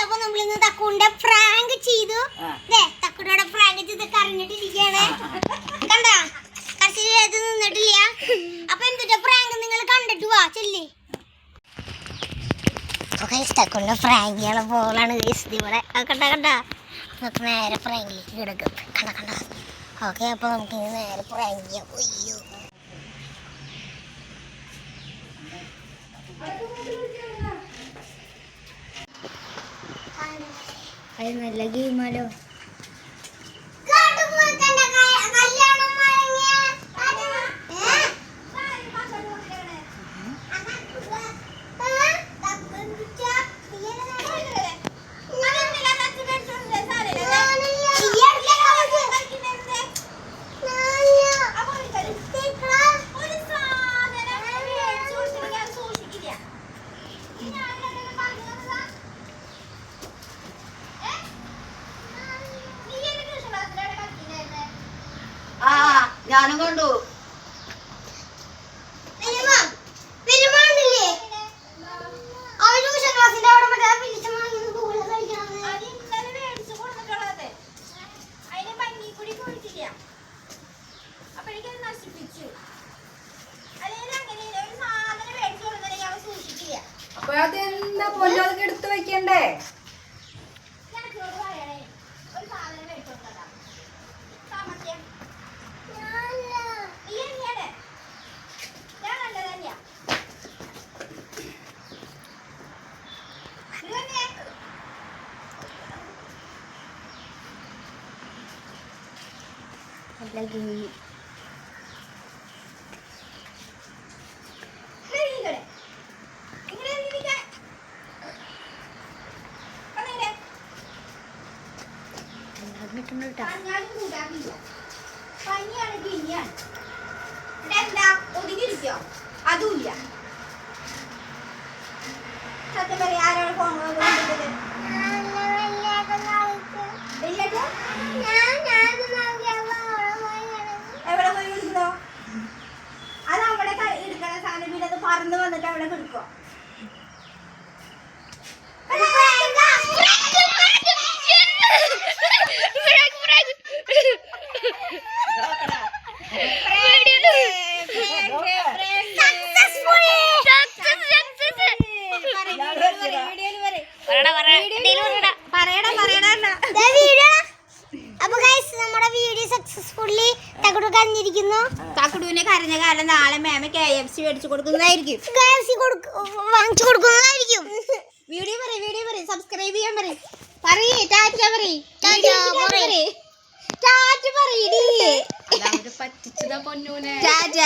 അപ്പൊ നമ്മളിന്ന് തക്കുവിന്റെ പ്രാങ്ക് ചെയ്തു. തക്കുടോടെ പ്രാങ്ക് ചെയ്ത് കരഞ്ഞിട്ടിരിക്കുകയാണ്. കണ്ടാ കരച്ചിൽ ചെയ്ത് നിന്നിട്ടില്ല. അപ്പൊ എന്തിന്റെ പ്രാങ്ക് നിങ്ങൾ കണ്ടിട്ട് വാ ചെല്ലി. തക്കുവിന്റെ പ്രാങ്കികളെ പോലാണ് ഇവിടെ കണ്ടാ കണ്ടാ. നമുക്ക് നേരെ പ്രാങ്കിലേക്ക് കിടക്കും. കണ്ട കണ്ട. ഓക്കെ അപ്പൊ നമുക്ക് ഇനി നേരെ പ്രാങ്ക് ചെയ്യാം. അയ്യോ അത് നല്ല ഗെയിമാലോ. ഞാനും കണ്ടു. അപ്പൊ അതെന്താ പൊന്നൊക്കെ എടുത്തു വെക്കണ്ടേ? ഒതുങ്ങിയിരിക്കോ? അതുമില്ല. സത്യം പറയാ ആരോട് ഫോൺ എവിടെ പോയി എടുക്കണോ? അത് അവിടെ എടുക്കണ സാധനം പിന്നെ അത് പറന്ന് വന്നിട്ട് അവിടെ കിടക്കോ? തക്കുടുവിനെ കരഞ്ഞ കാലം നാളെ മാമ KFC മേടിച്ചു കൊടുക്കുന്നതായിരിക്കും. വാങ്ങിച്ചു കൊടുക്കുന്നതായിരിക്കും. വീഡിയോ പറയും സബ്സ്ക്രൈബ് ചെയ്യാൻ പറയും. ടാറ്റ പറയടി. പറ്റിച്ചതാ പൊന്നൂനെ. ടാറ്റ.